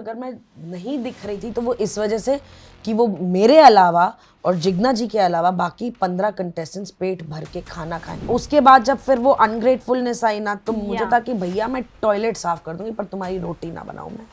अगर मैं नहीं दिख रही थी तो वो इस वजह से कि वो मेरे अलावा और जिग्ना जी के अलावा बाकी 15 कंटेस्टेंट्स पेट भर के खाना खाएं। उसके बाद जब फिर वो अनग्रेटफुलनेस आई ना, तो मुझे था कि भैया मैं टॉयलेट साफ कर दूंगी पर तुम्हारी रोटी ना बनाऊं मैं,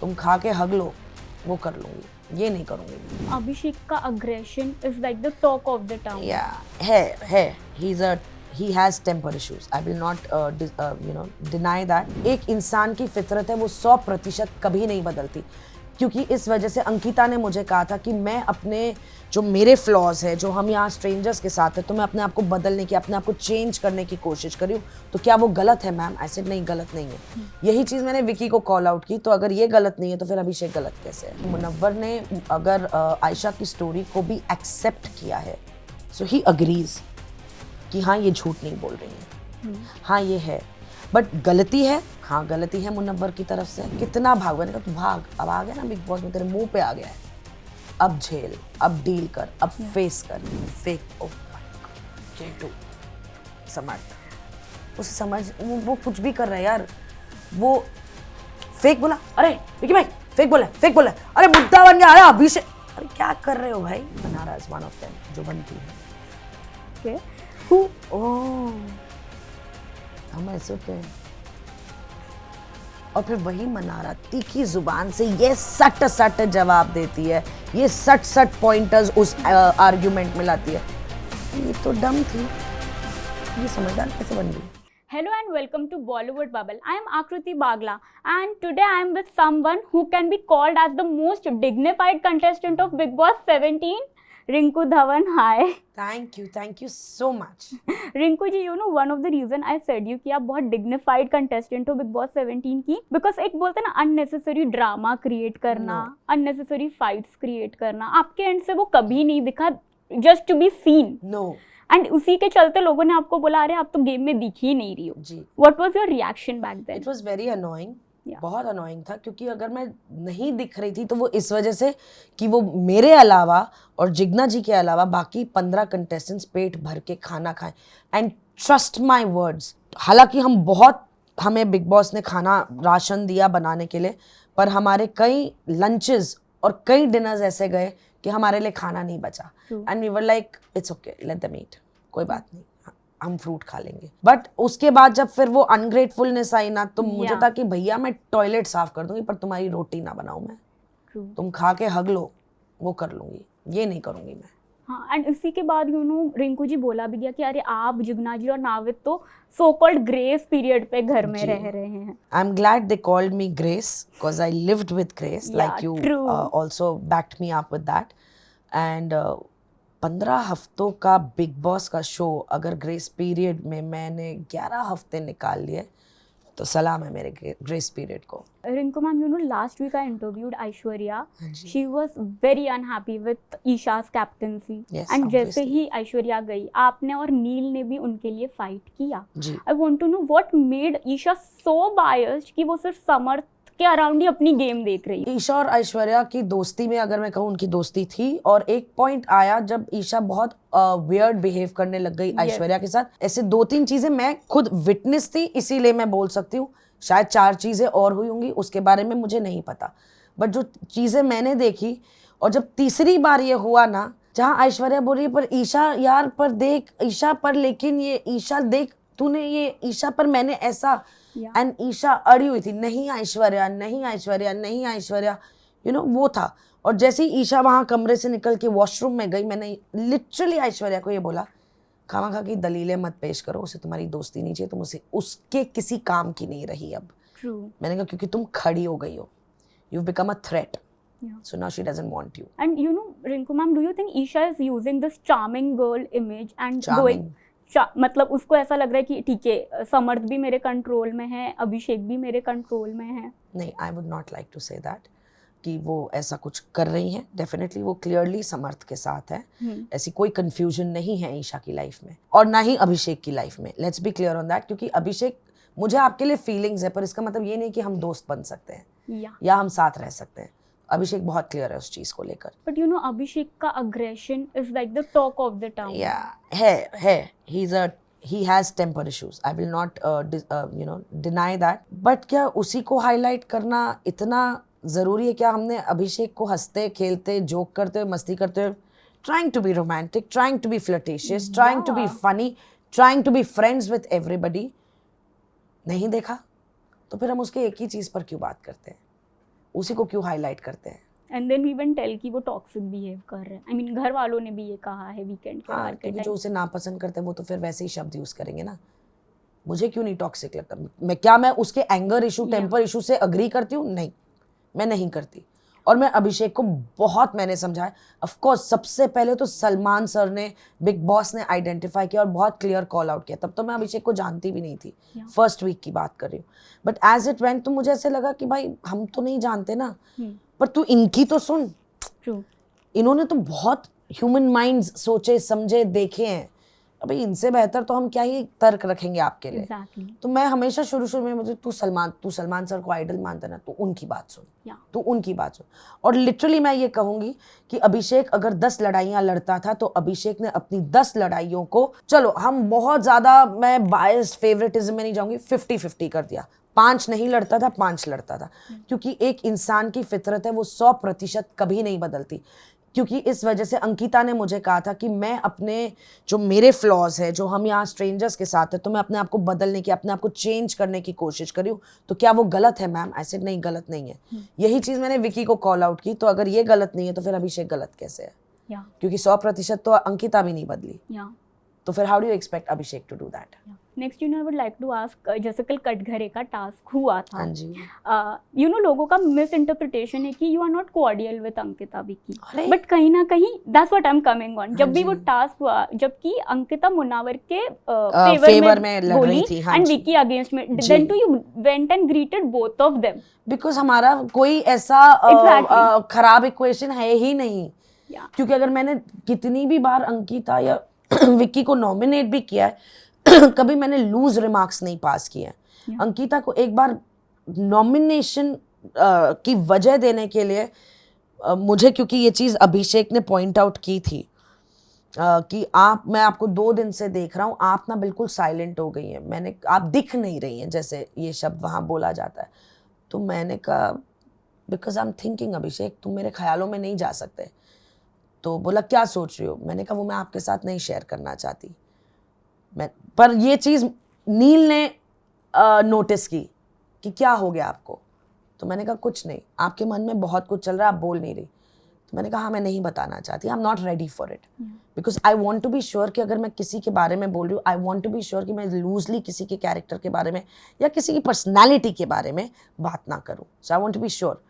तुम खा के हग लो, वो कर लूंगी, ये नहीं करूंगी। अभिषेक का aggression is like the talk of the town. है he has temper issues. I will not deny that. एक इंसान की फितरत है, वो 100% कभी नहीं बदलती। क्योंकि इस वजह से अंकिता ने मुझे कहा था कि मैं अपने जो मेरे फ्लॉज है, जो हम यहाँ स्ट्रेंजर्स के साथ है, तो मैं अपने आप को बदलने की, अपने आप को चेंज करने की कोशिश करी हूँ। तो क्या वो गलत है मैम? ऐसे नहीं, गलत नहीं है। यही चीज़ मैंने विकी को कॉल आउट की। तो अगर ये गलत नहीं है तो फिर अभिषेक गलत कैसे है? मुनव्वर ने अगर आयशा की स्टोरी को भी एक्सेप्ट किया है, सो ही अग्रीज कि हाँ ये झूठ नहीं बोल रही है, हाँ ये है, बट गलती है, हाँ गलती है मुनव्वर की तरफ से। कितना भाग, मैंने कहा तू भाग, अब आ गया ना बिग बॉस में, तेरे मुंह पे आ गया है, अब झेल, अब डील कर, अब फेस कर। फेक, ओह जेटू समर्थ, उसे समझ, वो कुछ भी कर रहा है यार, वो फेक बोला, अरे विकी भाई फेक बोला, अरे मुद्दा बन गया, अरे अभिषेक, अरे क्या कर रहे हो भाई? बनारा इज वन ऑफ देम जो बनती है। हम ऐसे होते हैं। और फिर वही मनारा तीखी जुबान से ये सट जवाब देती है, ये सट पॉइंटर्स उस आर्ग्यूमेंट में लाती है। ये तो डम थी, ये समझदार कैसे बन गई? Hello and welcome to Bollywood Bubble. I am Akruti Bagla and today I am with someone who can be called as the most dignified contestant of Big Boss 17. Rinku Dhawan, hi. Thank you so much. Rinku ji, you know one of the reason I said you कि आप बहुत dignified contestant हो Big Boss 17 की, because एक बोलते हैं ना unnecessary drama create करना, unnecessary fights create करना, आपके end से वो कभी नहीं दिखा, just to be seen. No. And उसी के चलते लोगों ने आपको बोला अरे आप तो गेम में दिख ही नहीं रही हो जी। What was your reaction back then? It was very annoying, Yeah. बहुत अनोइंग था। क्योंकि अगर मैं नहीं दिख रही थी तो वो इस वजह से कि वो मेरे अलावा और जिग्ना जी के अलावा बाकी 15 कंटेस्टेंट्स पेट भर के खाना खाएं। एंड ट्रस्ट माय वर्ड्स, हालांकि हमें बिग बॉस ने खाना राशन दिया बनाने के लिए, पर हमारे कई लंचेस और कई डिनर्स ऐसे गए कि हमारे लिए खाना नहीं बचा। And we were like it's okay, let them eat, कोई बात नहीं, हम फ्रूट खा लेंगे। बट उसके बाद जब फिर वो अनग्रेटफुलनेस आई ना, तो मुझे था कि भैया मैं टॉयलेट साफ कर दूंगी पर तुम्हारी रोटी ना बनाऊं मैं, तुम खा के हग लो, वो कर लूंगी, ये नहीं करूंगी मैं। हाँ, एंड इसी के बाद रिंकू जी बोला भी गया कि अरे आप, जिग्ना जी और नाविद तो सो कॉल्ड ग्रेस पीरियड पे घर में रह रहे हैं। I am glad they called me grace because I lived with grace, like you also backed me up with that. And 15 हफ्तों का बिग बॉस का शो अगर ग्रेस पीरियड में मैंने 11 हफ्ते निकाल लिए तो सलाम है मेरे ग्रेस पीरियड को। Rinku ma'am, last week I interviewed Aishwarya, she was very unhappy with Isha's captaincy, and जैसे ही ऐश्वर्या गई आपने और नील ने भी उनके लिए फाइट किया। I want to know what made Isha so biased कि वो सिर्फ समर्थ के अराउंड ही अपनी गेम देख रही है। ईशा और ऐश्वर्या की दोस्ती में अगर मैं कहूँ, उनकी दोस्ती थी, और एक पॉइंट आया जब ईशा बहुत वियर्ड बिहेव करने लग गई ऐश्वर्या के साथ। ऐसे 2-3 चीजें मैं खुद विटनेस थी, इसीलिए मैं बोल सकती हूँ। शायद 4 चीजें और हुई होंगी, उसके बारे में मुझे नहीं पता, बट जो चीजें मैंने देखी, और जब तीसरी बार ये हुआ ना, जहाँ ऐश्वर्या बोल रही है पर ईशा यार, पर देख ईशा पर, लेकिन ये ईशा देख, तूने ये ईशा पर, मैंने ऐसा, एंड ईशा अड़ी हुई थी, नहीं ऐश्वर्या, नहीं ऐश्वर्या, नहीं ऐश्वर्या, वो था। और जैसे ही ईशा वहां कमरे से निकल के वॉशरूम में गई, मैंने लिटरली ऐश्वर्या को ये बोला, खामा की दलीलें मत पेश करो, उसे तुम्हारी दोस्ती नहीं चाहिए, तुम उसे उसके किसी काम की नहीं रही अब। मैंने कहा क्योंकि तुम खड़ी हो गई हो, you've become a threat, so now she doesn't want you. And Rinku ma'am, do you think Isha is using this charming girl image and charming. मतलब उसको ऐसा लग रहा है कि ठीक है, समर्थ भी मेरे कंट्रोल में है, अभिषेक भी मेरे कंट्रोल में है? नहीं, I would not like to say that कि वो ऐसा कुछ कर रही हैं। डेफिनेटली वो क्लियरली समर्थ के साथ है, ऐसी कोई कंफ्यूजन नहीं है ईशा की लाइफ में, और ना ही अभिषेक की लाइफ में। Let's be clear on that, क्योंकि अभिषेक, मुझे आपके लिए फीलिंग्स है, पर इसका मतलब ये नहीं कि हम दोस्त बन सकते हैं या हम साथ रह सकते हैं। अभिषेक बहुत क्लियर है उस चीज को लेकर। बट अभिषेक का aggression is like the talk of the town. है he has temper issues. I will not deny that. But क्या उसी को हाईलाइट करना इतना ज़रूरी है क्या हमने अभिषेक को हंसते खेलते जोक करते हुए मस्ती करते हुए trying to be romantic, trying to be flirtatious, trying to be funny, trying to be friends with everybody नहीं देखा? तो फिर हम उसके एक ही चीज़ पर क्यों बात करते हैं, उसी को क्यों हाईलाइट करते हैं? And then we even tell कि वो टॉक्सिक बिहेव कर रहे हैं. आई मीन घर वालों ने भी ये कहा है वीकेंड के हाँ, क्योंकि जो उसे नापसंद करते हैं वो तो फिर वैसे ही शब्द यूज़ करेंगे ना. मुझे क्यों नहीं टॉक्सिक लगता? मैं उसके एंगर इशू टेम्पर इशू से अग्री करती हूँ? नहीं, मैं नहीं करती. और मैं अभिषेक को बहुत मैंने समझाया. ऑफ कोर्स सबसे पहले तो सलमान सर ने, बिग बॉस ने आइडेंटिफाई किया और बहुत क्लियर कॉल आउट किया. तब तो मैं अभिषेक को जानती भी नहीं थी. फर्स्ट वीक की बात कर रही हूँ. बट एज इट वेंट तो मुझे ऐसे लगा कि भाई हम तो नहीं जानते ना, पर तू इनकी तो सुन. इन्होंने तो बहुत ह्यूमन माइंड्स सोचे समझे देखे हैं. अभी इनसे बेहतर तो हम क्या ही तर्क रखेंगे आपके लिए. तो मैं हमेशा शुरू में मुझे तू सलमान सर को आइडल मानता ना, तू उनकी बात सुन, तू उनकी बात सुन. और लिटरली मैं ये कहूंगी कि अभिषेक अगर 10 लड़ाइयां लड़ता था तो अभिषेक ने अपनी 10 लड़ाइयों को, चलो हम बहुत ज्यादा, मैं बायस्ड फेवरेटिज्म में नहीं जाऊंगी, 50-50 कर दिया. 5 नहीं लड़ता था, 5 लड़ता था. क्योंकि एक इंसान की फितरत है, वो 100% कभी नहीं बदलती. क्योंकि इस वजह से अंकिता ने मुझे कहा था कि मैं अपने जो मेरे फ्लॉज है, जो हम यहाँ स्ट्रेंजर्स के साथ है, तो मैं अपने आप को बदलने की, अपने आप को चेंज करने की कोशिश करी हूँ. तो क्या वो गलत है मैम? ऐसे नहीं, गलत नहीं है. यही चीज़ मैंने विकी को कॉल आउट की. तो अगर ये गलत नहीं है तो फिर अभिषेक गलत कैसे है? क्योंकि 100% तो अंकिता भी नहीं बदली. तो फिर how do you expect Abhishek to do that? Next I would like to ask, जैसे कल कटघरे का टास्क हुआ था. हाँ जी. लोगों का मिस इंटरप्रिटेशन है कि you are not cordial with Ankita Vicky, but कहीं ना कहीं that's what I am coming on. जब भी वो टास्क हुआ, जबकि अंकिता मुनावर के फेवर में लड़ रही थी एंड विकी अगेंस्ट में, then to you went and greeted both of them. Because हमारा कोई ऐसा खराब इक्वेशन है ही नहीं. क्योंकि अगर मैंने कितनी भी बार अंकिता या विक्की को नॉमिनेट भी किया है, कभी मैंने लूज रिमार्क्स नहीं पास किए हैं. अंकिता को एक बार नॉमिनेशन की वजह देने के लिए मुझे, क्योंकि ये चीज़ अभिषेक ने पॉइंट आउट की थी कि मैं आपको 2 दिन से देख रहा हूँ, आप ना बिल्कुल साइलेंट हो गई हैं, आप दिख नहीं रही हैं, जैसे ये शब्द वहाँ बोला जाता है. तो मैंने कहा बिकॉज आई एम थिंकिंग अभिषेक, तुम मेरे ख्यालों में नहीं जा सकते. तो बोला क्या सोच रही हो? मैंने कहा वो मैं आपके साथ नहीं शेयर करना चाहती. पर ये चीज़ नील ने नोटिस की कि क्या हो गया आपको. तो मैंने कहा कुछ नहीं, आपके मन में बहुत कुछ चल रहा है, आप बोल नहीं रही. तो मैंने कहा हाँ, मैं नहीं बताना चाहती, I am not ready for it. Because I want to be sure कि अगर मैं किसी के बारे में बोल रही हूँ, I want to be sure कि मैं लूजली किसी के कैरेक्टर के बारे में या किसी की पर्सनैलिटी के बारे में बात ना करूँ. So I want to be sure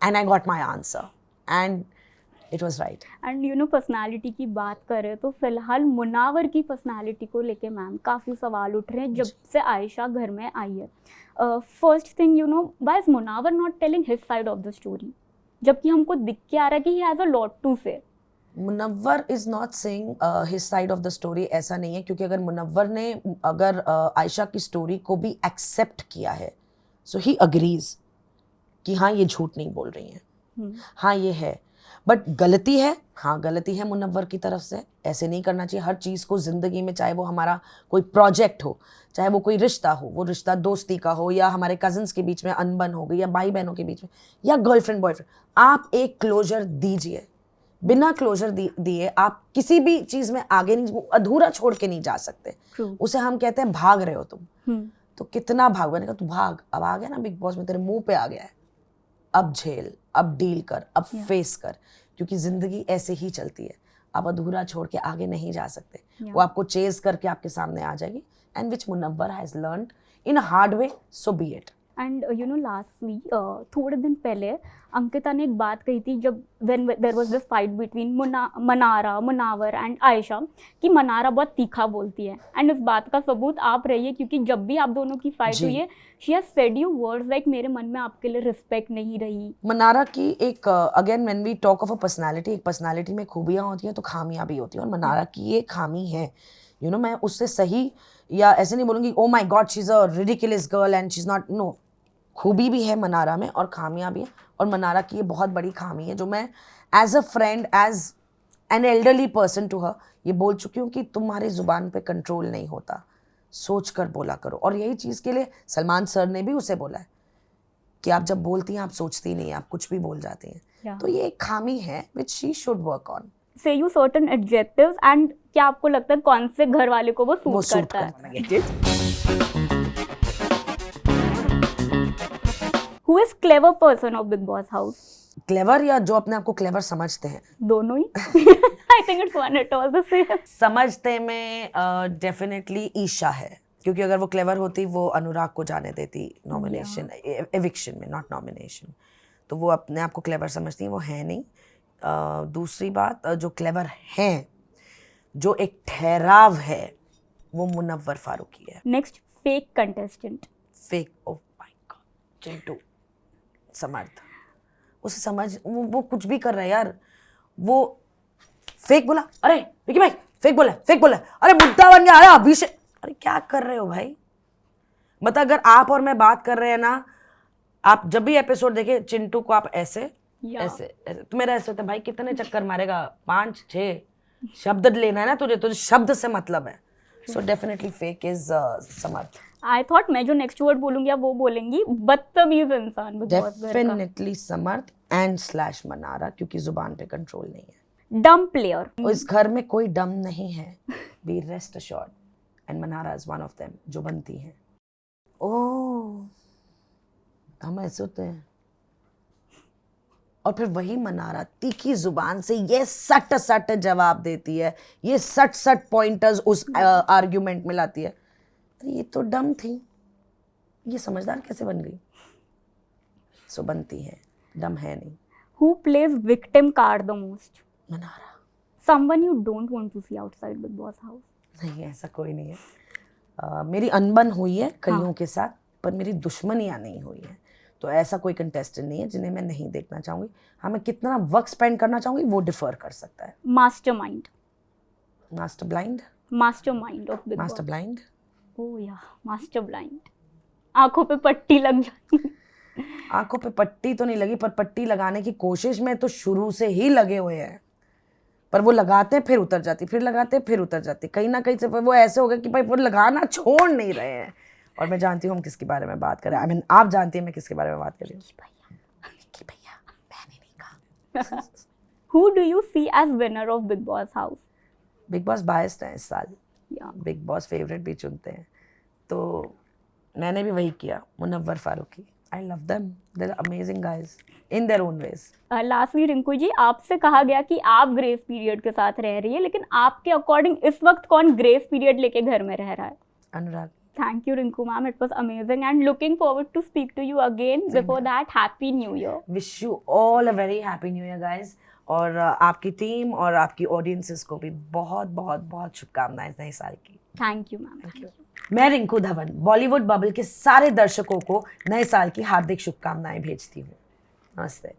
and I got my answer and it was right. And personality की बात करें तो फिलहाल मुनावर की पर्सनैलिटी को लेके मैम काफ़ी सवाल उठ रहे हैं जब से आयशा घर में आई है. First thing why is Munawar not telling his side of the story, जबकि हमको दिख के आ रहा है कि he has a lot to say. Munawar is not saying his side of the story. ऐसा नहीं है, क्योंकि अगर मुनव्वर ने आयशा की स्टोरी को भी एक्सेप्ट किया है, सो ही अग्रीज कि हाँ ये झूठ नहीं बोल रही हैं, हाँ ये है. बट गलती है, हाँ गलती है मुनव्वर की तरफ से. ऐसे नहीं करना चाहिए. हर चीज़ को ज़िंदगी में, चाहे वो हमारा कोई प्रोजेक्ट हो, चाहे वो कोई रिश्ता हो, वो रिश्ता दोस्ती का हो या हमारे कजन्स के बीच में अनबन हो गई या भाई बहनों के बीच में या गर्लफ्रेंड बॉयफ्रेंड, आप एक क्लोजर दीजिए. बिना क्लोजर दिए आप किसी भी चीज़ में आगे नहीं, अधूरा छोड़ के नहीं जा सकते. उसे हम कहते हैं भाग रहे हो तुम. तो कितना भाग? मैंने कहा तू भाग, अब आ गया ना बिग बॉस में, तेरे मुंह पे आ गया है, अब झेल, अब डील कर, अब फेस कर. क्योंकि जिंदगी ऐसे ही चलती है, आप अधूरा छोड़ के आगे नहीं जा सकते. वो आपको चेज करके आपके सामने आ जाएगी. And which Munawar has learned in a hard way, so be it. And lastly थोड़े दिन पहले अंकिता ने एक बात कही थी, जब when there was this fight between Munawar and Ayesha, कि मनारा बहुत तीखा बोलती है. एंड इस बात का सबूत आप रहिए, क्योंकि जब भी आप दोनों की फाइट हुई है, she has said you words like मेरे मन में आपके लिए रिस्पेक्ट नहीं रही. मनारा की एक again when we talk of a personality, एक पर्सनालिटी में खूबियाँ होती हैं तो खामियां भी होती हैं, और मनारा की ये खामी है. मैं उससे सही या ऐसे नहीं बोलूँगी oh my god she is a ridiculous girl and she is not. No, खूबी भी है मनारा में और खामियां भी है. और मनारा की ये बहुत बड़ी खामी है जो मैं as a friend, as an elderly person to her ये बोल चुकी हूँ कि तुम्हारी ज़ुबान पे कंट्रोल नहीं होता, सोच कर बोला करो. और यही चीज़ के लिए सलमान सर ने भी उसे बोला है कि आप जब बोलती हैं आप सोचती नहीं, आप कुछ भी बोल जाती हैं। तो ये एक खामी है which she should work on. Say you certain adjectives and क्या आपको लगता है कौन से घर वाले को वो सूट करता है? Who is clever person of Big Boss house? Clever या जो अपने आप को क्लेवर समझते हैं? दोनों ही। I think it's one at all the same. समझते में डेफिनेटली ईशा है, क्योंकि अगर वो क्लेवर होती वो अनुराग को जाने देती नॉमिनेशन एविक्शन में, नॉट नॉमिनेशन। तो वो अपने आप को क्लेवर समझती हैं, वो है नहीं। दूसरी बात, जो क्लेवर हैं, जो एक ठहराव है, वो मुनव्वर फारूकी है। Next fake contestant. Fake, oh my god, Chintu Samarth. उसे समझ, वो कुछ भी कर रहा है यार। वो फेक बोला, अरे विकी भाई फेक बोला, अरे मुद्दा बन गया, अरे अभिषेक, अरे क्या कर रहे हो भाई? मतलब अगर आप और मैं बात कर रहे हैं ना, आप जब भी एपिसोड देखे चिंटू को आप ऐसे ऐसे तो मेरा ऐसे होता है, भाई कितने चक्कर मारेगा, 5-6 शब्द लेना है ना तुझे, तो शब्द से मतलब है। So definitely fake is Samarth. I thought मैं जो नेक्स्ट वर्ड बोलूंगी वो बोलेंगी बदतमीज इंसान। डेफिनेटली समर्थ एंड / मनारा, क्योंकि जुबान पे कंट्रोल नहीं है। डम प्लेयर। इस घर में कोई डम नहीं है, be rest assured, and Mannara is one of them, जो बनती है। ओह, हम ऐसे होते हैं। और फिर वही मनारा तीखी जुबान से ये सट जवाब देती है, ये सट पॉइंटर्स उस आर्ग्यूमेंट में लाती है। अरे ये तो डम थी, ये समझदार कैसे बन गई? सो बनती है, डम है नहीं। Who plays victim card the most? Mannara. Someone you don't want to see outside Big Boss house? नहीं, ऐसा कोई नहीं है। मेरी अनबन हुई है कईयों के साथ, पर मेरी दुश्मनियां नहीं हुई है। तो ऐसा कोई कंटेस्टेंट नहीं है जिन्हें मैं नहीं देखना चाहूंगी। हाँ, मैं कितना वक्त स्पेंड करना चाहूंगी वो डिफर कर सकता है। Mastermind. Master blind. Mastermind of Bigg Boss. Master blind. Oh yeah, master blind. आंखों पे पट्टी लग जाती। आंखों पे पट्टी तो नहीं लगी, पर पट्टी लगाने की कोशिश में तो शुरू से ही लगे हुए हैं, पर वो लगाते फिर उतर जाती, फिर लगाते फिर उतर जाती। कहीं ना कहीं से वो ऐसे हो गया कि भाई वो लगाना छोड़ नहीं रहे हैं। और मैं जानती हूँ हम किसके बारे में बात कर रहे हैं। I mean, आप जानती हैं मैं किसके बारे में बात कर रही हूँ। भैया, मैंने नहीं कहा। Who do you see as winner of Big Boss house? Big boss biased है इस साल। Yeah. बिग बॉस फेवरेट भी चुनते हैं, तो मैंने भी वही किया, Munawar Faruqui. I love them. They're amazing guys in their own ways. Lastly Rinku ji, आपसे कहा गया कि आप ग्रेस पीरियड के साथ रह रही है, लेकिन आपके अकॉर्डिंग इस वक्त कौन ग्रेस पीरियड लेके घर में रह रहा है? अनुराग। Thank you, Rinku ma'am. It was amazing and looking forward to speak to you again. Before that, Happy New Year. Wish you all a very happy New Year, guys. और आपकी team और आपकी ऑडियंसेस को भी बहुत बहुत बहुत शुभकामनाएं नए साल की। Thank you, ma'am. Thank you. मैं रिंकू धवन बॉलीवुड बबल के सारे दर्शकों को नए साल की हार्दिक शुभकामनाएं भेजती हूँ। नमस्ते।